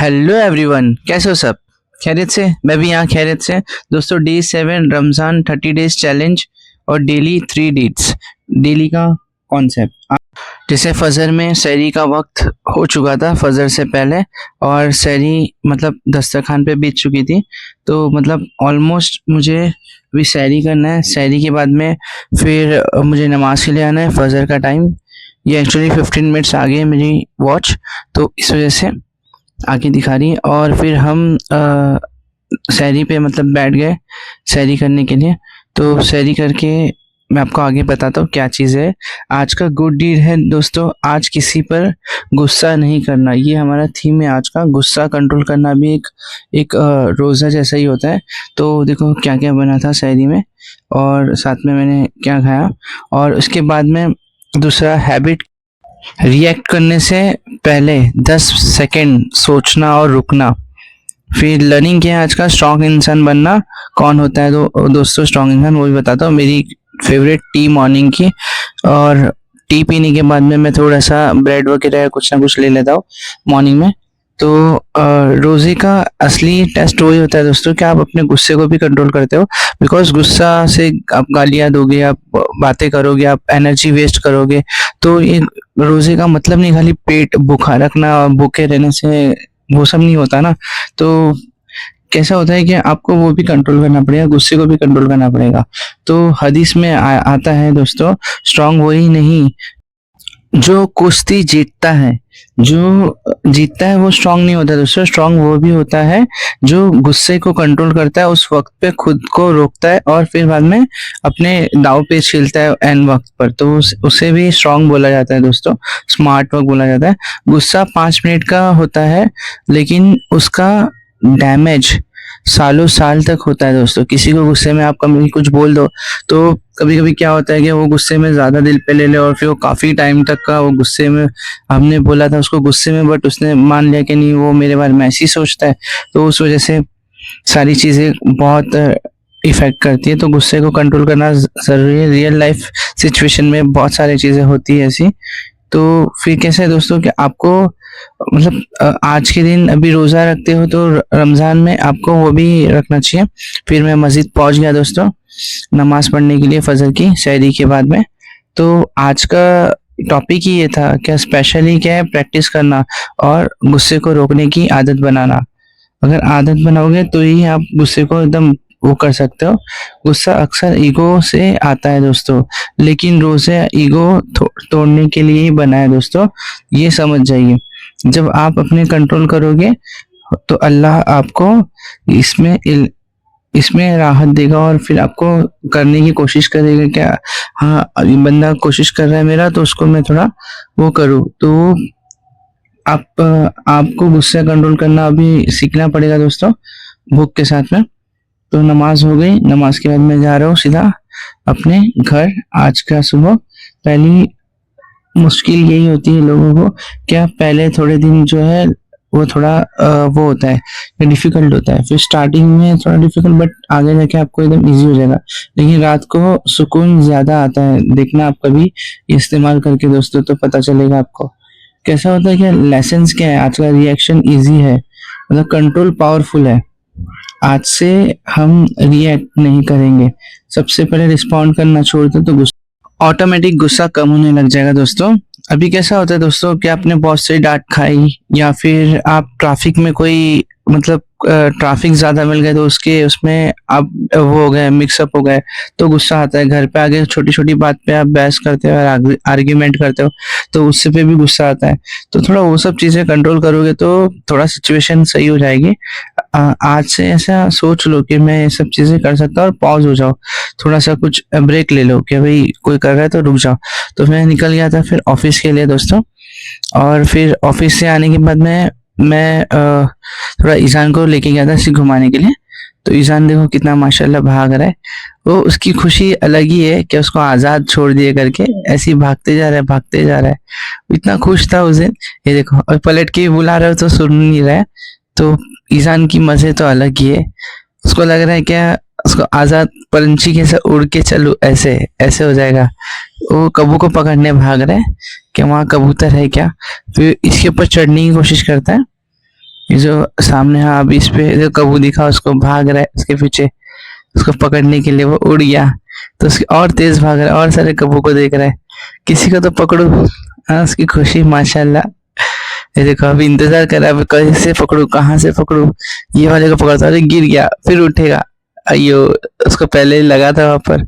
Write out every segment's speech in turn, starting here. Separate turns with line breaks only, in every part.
Hello everyone, कैसे हो सब? खैरियत से? मैं भी यहाँ खैरियत से। दोस्तों, डे 7 रमज़ान 30 डेज चैलेंज और डेली 3 डीड्स, डेली का कॉन्सेप्ट। जैसे फजर में सहरी का वक्त हो चुका था, फजर से पहले, और सहरी मतलब दस्तरखान पे बीत चुकी थी। तो मतलब ऑलमोस्ट मुझे अभी सहरी करना है। सहरी के बाद में फिर मुझे नमाज के लिए आना है। फजर का टाइम ये एक्चुअली 15 मिनट्स आगे है मेरी वॉच, तो इस वजह से आगे दिखा रही है। और फिर हम सहरी पे मतलब बैठ गए सहरी करने के लिए। तो सहरी करके मैं आपको आगे बताता हूँ क्या चीज़ है। आज का गुड डीड है दोस्तों, आज किसी पर गुस्सा नहीं करना, ये हमारा थीम है आज का। गुस्सा कंट्रोल करना भी एक रोज़ा जैसा ही होता है। तो देखो क्या क्या बना था सहरी में, और साथ में मैंने क्या खाया। और उसके बाद में दूसरा हैबिट, रिएक्ट करने से पहले 10 सेकंड सोचना और रुकना। फिर लर्निंग क्या है आज का, स्ट्रॉन्ग इंसान बनना। कौन होता है दोस्तों स्ट्रॉन्ग इंसान, वो भी बताता हूँ। मेरी फेवरेट टी मॉर्निंग की, और टी पीने के बाद में मैं थोड़ा सा ब्रेड वगैरह कुछ ना कुछ ले लेता हूँ मॉर्निंग में। तो रोज़े का असली टेस्ट वही होता है दोस्तों कि आप अपने गुस्से को भी कंट्रोल करते हो। बिकॉज गुस्सा से आप गालियाँ दोगे, आप बातें करोगे, आप एनर्जी वेस्ट करोगे। तो ये रोज़े का मतलब नहीं खाली पेट भूखा रखना और भूखे रहने से वो सब नहीं होता ना। तो कैसा होता है कि आपको वो भी कंट्रोल करना पड़ेगा, गुस्से को भी कंट्रोल करना पड़ेगा। तो हदीस में आता है दोस्तों, स्ट्रांग वही नहीं जो कुश्ती जीतता है। जो जीतता है वो स्ट्रांग नहीं होता दोस्तों। स्ट्रांग वो भी होता है जो गुस्से को कंट्रोल करता है, उस वक्त पे खुद को रोकता है और फिर बाद में अपने दाव पेच खेलता है एन वक्त पर। तो उसे भी स्ट्रांग बोला जाता है दोस्तों, स्मार्ट वर्क बोला जाता है। गुस्सा 5 मिनट का होता है, लेकिन उसका डैमेज सालों साल तक होता है दोस्तों। किसी को गुस्से में आप कभी कुछ बोल दो, तो कभी कभी क्या होता है कि वो गुस्से में ज्यादा दिल पे ले ले, और फिर वो काफी टाइम तक का वो गुस्से में, हमने बोला था उसको गुस्से में, बट उसने मान लिया कि नहीं वो मेरे बारे में ऐसी सोचता है। तो उस वजह से सारी चीजें बहुत इफेक्ट करती है। तो गुस्से को कंट्रोल करना जरूरी है। रियल लाइफ सिचुएशन में बहुत सारी चीजें होती है ऐसी। तो फिर कैसे है दोस्तों कि आपको मतलब आज के दिन अभी रोज़ा रखते हो तो रमज़ान में आपको वो भी रखना चाहिए। फिर मैं मस्जिद पहुंच गया दोस्तों नमाज पढ़ने के लिए फजर की सहरी के बाद में। तो आज का टॉपिक ही ये था क्या, स्पेशली क्या है, प्रैक्टिस करना और गुस्से को रोकने की आदत बनाना। अगर आदत बनाओगे तो ही आप गुस्से को एकदम वो कर सकते हो। गुस्सा अक्सर ईगो से आता है दोस्तों, लेकिन रोज़े ईगो तोड़ने के लिए ही बना है दोस्तों, ये समझ जाइए। जब आप अपने कंट्रोल करोगे तो अल्लाह आपको इसमें राहत देगा, और फिर आपको करने की कोशिश करेगा क्या, हाँ ये बंदा कोशिश कर रहा है मेरा, तो उसको मैं थोड़ा वो करूँ। तो आपको गुस्सा कंट्रोल करना अभी सीखना पड़ेगा दोस्तों, भूख के साथ में। तो नमाज हो गई, नमाज के बाद मैं जा रहा हूँ सीधा अपने घर। आज का सुबह पहली मुश्किल यही होती है लोगों को, क्या पहले थोड़े दिन जो है वो थोड़ा वो होता है, डिफिकल्ट होता है। फिर स्टार्टिंग में थोड़ा डिफिकल्ट, बट आगे जाके आपको एकदम इजी हो जाएगा। लेकिन रात को सुकून ज्यादा आता है, देखना आप कभी इस्तेमाल करके दोस्तों, तो पता चलेगा आपको कैसा होता है। क्या लेसन्स क्या है आज का, रिएक्शन इजी है, मतलब कंट्रोल पावरफुल है। आज से हम रिएक्ट नहीं करेंगे, सबसे पहले रिस्पॉन्ड करना छोड़ दो, तो ऑटोमेटिक गुस्सा कम होने लग जाएगा दोस्तों। अभी कैसा होता है दोस्तों कि आपने बॉस से डांट खाई, या फिर आप ट्रैफिक में कोई मतलब ट्रैफिक ज्यादा मिल गए तो उसमें आप वो हो गए, मिक्सअप हो गए, तो गुस्सा आता है। घर पे आगे छोटी छोटी बात पे आप बहस करते हो और आर्ग्यूमेंट करते हो, तो उससे पे भी गुस्सा आता है। तो थोड़ा वो सब चीजें कंट्रोल करोगे तो थोड़ा सिचुएशन सही हो जाएगी। आज से ऐसा सोच लो कि मैं ये सब चीजें कर सकता हूँ, और पॉज हो जाओ, थोड़ा सा कुछ ब्रेक ले लो कि भाई कोई कर रहा है तो रुक जाओ। तो मैं निकल गया था फिर ऑफिस के लिए दोस्तों, और फिर ऑफिस से आने के बाद मैं थोड़ा ईशान को लेके गया था ऐसे घुमाने के लिए। तो ईशान देखो कितना माशाल्लाह भाग रहा है, वो उसकी खुशी अलग ही है कि उसको आजाद छोड़ दिए करके, ऐसे ही भागते जा रहा है भागते जा रहा है। इतना खुश था उस दिन, ये देखो, और पलट के बुला रहे हो तो सुन नहीं रहा है। तो ईशान की मजे तो अलग ही है, उसको लग रहा है क्या उसको आजाद पंछी के साथ उड़ के चलूं, ऐसे ऐसे हो जाएगा। वो कबू को पकड़ने भाग रहा है कि वहां कबूतर है क्या, फिर इसके ऊपर चढ़ने की कोशिश करता है। ये जो सामने, हाँ अभी इस पे जो कबू दिखा उसको भाग रहा है उसके पीछे, उसको पकड़ने के लिए, वो उड़ गया तो उसकी और तेज भाग रहा है और सारे कबू को देख रहा है, किसी को तो पकड़ू। हाँ उसकी खुशी माशाल्लाह। ये देखो अभी इंतजार कर रहा है, अभी कैसे पकड़ू, कहाँ से पकड़ू, ये वाले को पकड़ता, अरे गिर गया, फिर उठेगा, अयो उसको पहले ही लगा था वहां पर।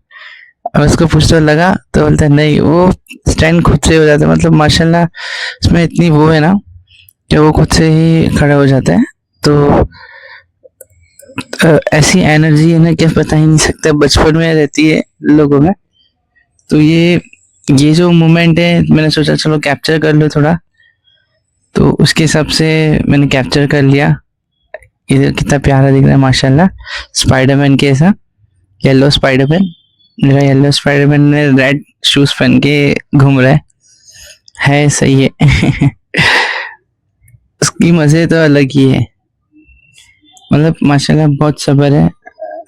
अब उसको पूछ तो लगा तो बोलता है नहीं, वो स्टैंड खुद से हो जाता है, मतलब माशाल्लाह उसमें इतनी वो है ना कि वो खुद से ही खड़ा हो जाता है। तो ऐसी एनर्जी है ना कि बता ही नहीं सकता, बचपन में रहती है लोगों में। तो ये जो मोमेंट है मैंने सोचा चलो कैप्चर कर लो थोड़ा, तो उसके हिसाब से मैंने कैप्चर कर लिया। ये कितना प्यारा दिख रहा है माशाल्लाह, स्पाइडरमैन के ऐसा, येलो स्पाइडरमैन। मेरा येलो स्पाइडरमैन ने रेड शूज पहन के घूम रहा है सही है। उसकी मजे तो अलग ही है, मतलब माशाल्लाह बहुत सब्र है,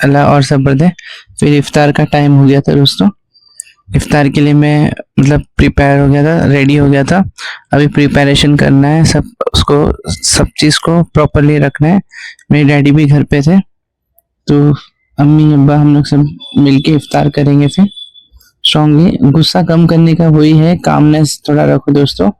अल्लाह और सब्र दे। फिर इफ्तार का टाइम हो गया था दोस्तों, इफ्तार के लिए मैं मतलब प्रिपेयर हो गया था, रेडी हो गया था। अभी प्रिपरेशन करना है सब, उसको सब चीज़ को प्रॉपरली रखना है। मेरे डैडी भी घर पे थे, तो अम्मी अब्बा हम लोग सब मिलके इफ्तार करेंगे फिर स्ट्रांगली। गुस्सा कम करने का वही है, कामनेस थोड़ा रखो दोस्तों,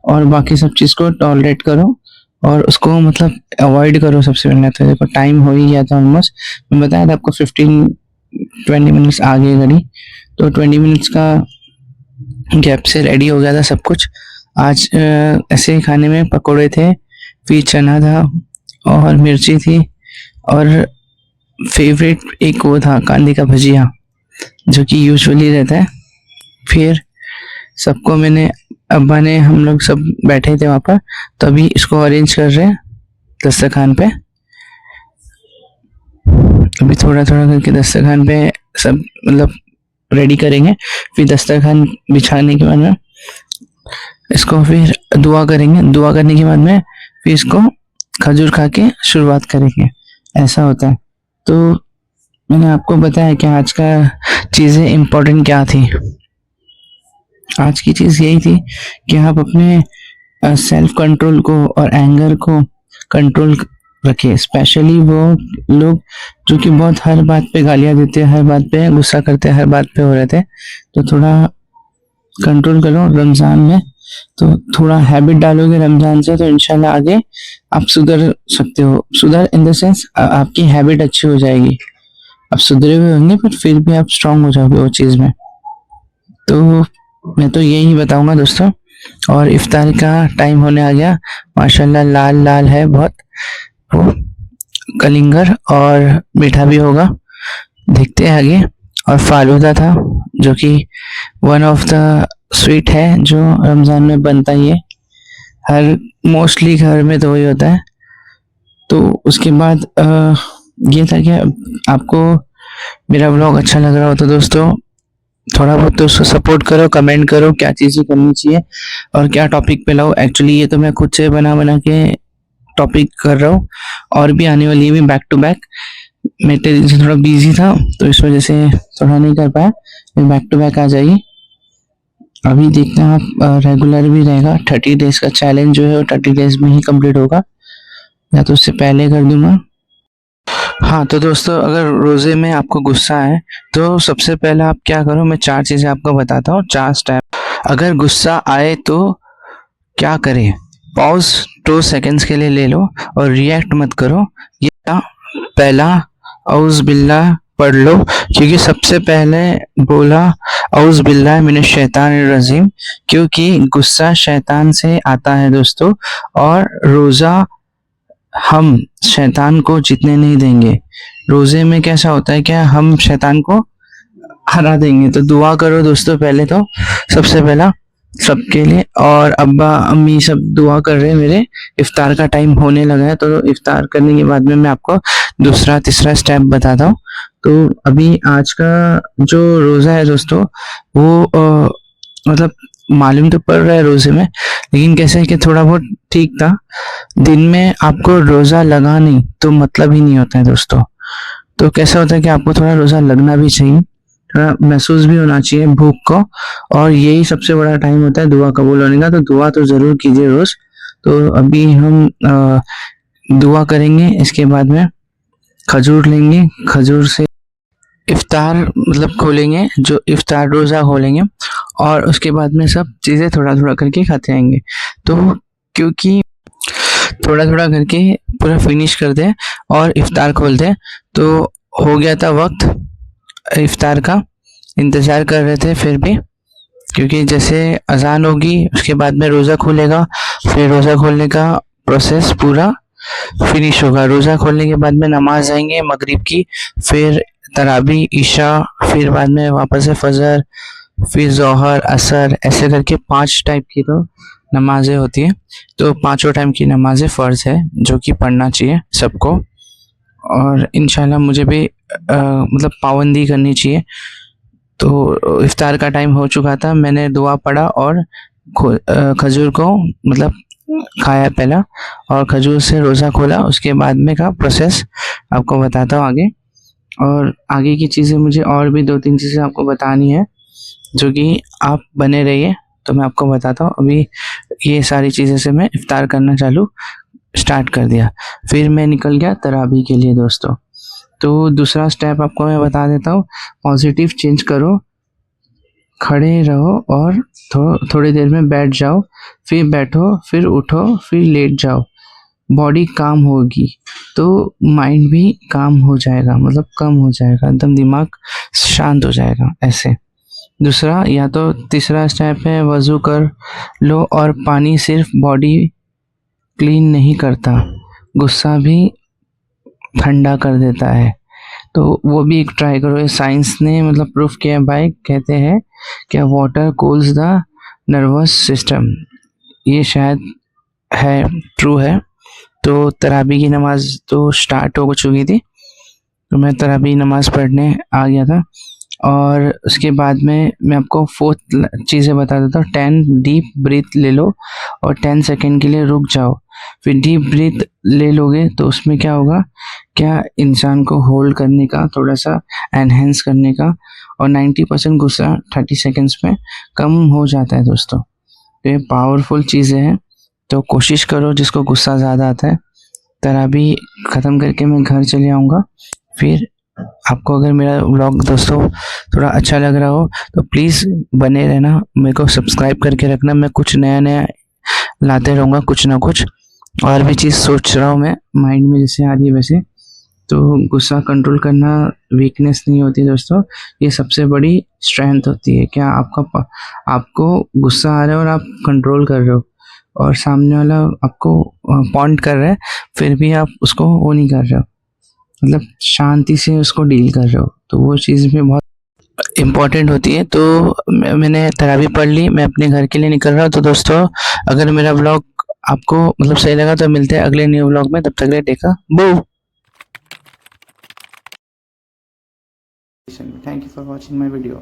और बाकी सब चीज़ को टॉलरेट करो और उसको मतलब अवॉइड करो। सबसे पहले तो देखो टाइम हो ही गया था ऑलमोस्ट, मैं बताया था आपको 15-20 मिनट्स आगे घड़ी, तो 20 मिनट्स का गैप से रेडी हो गया था सब कुछ। आज ऐसे खाने में पकोड़े थे, फिर चना था और मिर्ची थी, और फेवरेट एक वो था कांदे का भजिया जो कि यूजुअली रहता है। फिर सबको मैंने, अब्बा ने, हम लोग सब बैठे थे वहाँ पर, तो अभी इसको अरेंज कर रहे हैं दस्तरखान पे। अभी थोड़ा थोड़ा करके दस्तरखान पे सब मतलब रेडी करेंगे। फिर दस्तरखान बिछाने के बाद में इसको फिर दुआ करेंगे, दुआ करने के बाद में फिर इसको खजूर खा के शुरुआत करेंगे, ऐसा होता है। तो मैंने आपको बताया कि आज का चीज़ें इम्पोर्टेंट क्या थी। आज की चीज़ यही थी कि आप अपने सेल्फ कंट्रोल को और एंगर को कंट्रोल रखिए, स्पेशली वो लोग जो कि बहुत हर बात पे गालियां देते हैं, हर बात पे गुस्सा करते हैं, हर बात पे हो रहे थे, तो थोड़ा कंट्रोल करो रमज़ान में। तो थोड़ा हैबिट डालोगे रमज़ान से तो इंशाल्लाह आगे आप सुधर सकते हो। सुधर इन द सेंस आपकी हैबिट अच्छी हो जाएगी, आप सुधरे हुए होंगे पर फिर भी आप स्ट्रांग हो जाओगे वो चीज़ में। तो मैं तो यही बताऊंगा दोस्तों। और इफ्तार का टाइम होने आ गया, माशाल्लाह लाल लाल है बहुत, वो कलिंगर और मीठा भी होगा, देखते हैं आगे। और फालूदा था जो कि वन ऑफ द स्वीट है जो रमज़ान में बनता ही है, हर मोस्टली घर में तो वही होता है। तो उसके बाद ये था कि आपको मेरा व्लॉग अच्छा लग रहा हो तो दोस्तों थोड़ा बहुत तो उसको सपोर्ट करो, कमेंट करो क्या चीज़ें करनी चाहिए और क्या टॉपिक पे लाओ। एक्चुअली ये तो मैं खुद से बना बना के टॉपिक कर रहा हूँ, और भी आने वाली है बैक टू बैक। मैं तेरे से थोड़ा बिजी था तो इस वजह से थोड़ा नहीं कर पाया, फिर बैक टू बैक आ जाएगी। अभी देखना आप रेगुलर भी रहेगा, 30 डेज का चैलेंज जो है वो 30 डेज में ही कंप्लीट होगा, या तो उससे पहले कर दूंगा। हाँ तो दोस्तों अगर रोज़े में आपको गुस्सा है तो सबसे पहले आप क्या करो, मैं 4 चीज़ें आपको बताता हूँ, 4 स्टेप। अगर गुस्सा आए तो क्या करें, पॉज 2 सेकंड्स के लिए ले लो और रिएक्ट मत करो। या पहला औज़ बिल्लाह पढ़ लो, क्योंकि सबसे पहले बोला औज़ बिल्लाह मिनश शैतानिर रजीम, क्योंकि गुस्सा शैतान से आता है दोस्तों, और रोज़ा हम शैतान को जीतने नहीं देंगे। रोजे में कैसा होता है, क्या हम शैतान को हरा देंगे। तो दुआ करो दोस्तों पहले तो, सबसे पहला सबके लिए। और अब्बा अम्मी सब दुआ कर रहे हैं मेरे। इफ्तार का टाइम होने लगा है, तो इफ्तार करने के बाद में मैं आपको दूसरा तीसरा स्टेप बताता हूँ। तो अभी आज का जो रोज़ा है दोस्तों वो मतलब मालूम तो पड़ रहा है रोजे में, लेकिन कैसे है कि थोड़ा बहुत ठीक था। दिन में आपको रोजा लगा नहीं तो मतलब ही नहीं होता है दोस्तों। तो कैसा होता है कि आपको थोड़ा रोजा लगना भी चाहिए, थोड़ा महसूस भी होना चाहिए भूख को, और यही सबसे बड़ा टाइम होता है दुआ कबूल होने का। तो दुआ तो जरूर कीजिए रोज। तो अभी हम दुआ करेंगे, इसके बाद में खजूर लेंगे, खजूर से इफ्तार मतलब खोलेंगे, जो इफ्तार रोज़ा खोलेंगे और उसके बाद में सब चीज़ें थोड़ा थोड़ा करके खाते आएंगे। तो क्योंकि थोड़ा थोड़ा करके पूरा फिनिश कर दें और इफ्तार खोल दें, तो हो गया था वक्त इफ्तार का, इंतज़ार कर रहे थे फिर भी, क्योंकि जैसे अजान होगी उसके बाद में रोज़ा खुलेगा, फिर रोज़ा खोलने का प्रोसेस पूरा फिनिश होगा। रोज़ा खोलने के बाद में नमाज आएंगे मगरिब की, फिर तराबी, ईशा, फिर बाद में वापस से फजर, फिर ज़ोहर, असर, ऐसे करके 5 टाइप की तो नमाजें होती है। तो पाँचों टाइम की नमाजें फ़र्ज है जो कि पढ़ना चाहिए सबको, और इंशाल्लाह मुझे भी मतलब पाबंदी करनी चाहिए। तो इफ्तार का टाइम हो चुका था, मैंने दुआ पढ़ा और खजूर को मतलब खाया पहला, और खजूर से रोज़ा खोला। उसके बाद में का प्रोसेस आपको बताता हूँ आगे, और आगे की चीज़ें मुझे और भी 2-3 चीज़ें आपको बतानी है, जो कि आप बने रहिए तो मैं आपको बताता हूँ। अभी ये सारी चीज़ें से मैं इफ्तार करना स्टार्ट कर दिया, फिर मैं निकल गया तराबी के लिए दोस्तों। तो दूसरा स्टेप आपको मैं बता देता हूँ, पॉजिटिव चेंज करो, खड़े रहो और थोड़ी देर में बैठ जाओ, फिर बैठो, फिर उठो, फिर लेट जाओ। बॉडी काम होगी तो माइंड भी काम हो जाएगा, मतलब कम हो जाएगा, एकदम दिमाग शांत हो जाएगा ऐसे। दूसरा या तो तीसरा स्टेप है, वज़ू कर लो, और पानी सिर्फ बॉडी क्लीन नहीं करता, गुस्सा भी ठंडा कर देता है। तो वो भी एक ट्राई करो, ये साइंस ने मतलब प्रूफ किया है भाई, कहते हैं क्या water cools the nervous system, ये शायद है, ट्रू है। तो तराबी की नमाज तो स्टार्ट हो चुकी थी, तो मैं तराबी नमाज पढ़ने आ गया था, और उसके बाद में मैं आपको फोर्थ चीज़ें बता देता हूँ। 10 डीप ब्रीथ ले लो और 10 सेकेंड के लिए रुक जाओ, फिर डीप ब्रीथ ले लोगे तो उसमें क्या होगा, क्या इंसान को होल्ड करने का, थोड़ा सा एनहेंस करने का, और 90% गुस्सा 30 सेकेंड्स में कम हो जाता है दोस्तों। तो ये पावरफुल चीज़ें हैं, तो कोशिश करो जिसको गुस्सा ज़्यादा आता है। तराबी ख़त्म करके मैं घर चले आऊँगा। फिर आपको अगर मेरा व्लॉग दोस्तों थोड़ा अच्छा लग रहा हो तो प्लीज़ बने रहना, मेरे को सब्सक्राइब करके रखना, मैं कुछ नया नया लाते रहूँगा, कुछ ना कुछ और भी चीज़ सोच रहा हूँ मैं माइंड में जैसे आ रही है वैसे। तो गुस्सा कंट्रोल करना वीकनेस नहीं होती दोस्तों, ये सबसे बड़ी स्ट्रेंथ होती है। क्या आपको गुस्सा आ रहा है और आप कंट्रोल कर रहे हो, और सामने वाला आपको पॉइंट कर रहा है, फिर भी आप उसको वो नहीं कर रहे हो, मतलब शांति से उसको डील कर रहे हो, तो वो चीज़ में बहुत इम्पोर्टेंट होती है। तो मैंने तरावी पढ़ ली, मैं अपने घर के लिए निकल रहा हूँ। तो दोस्तों अगर मेरा ब्लॉग आपको मतलब सही लगा तो मिलते हैं अगले न्यू ब्लॉग में, तब तक के लिए टेका बू। Thank you for watching my video.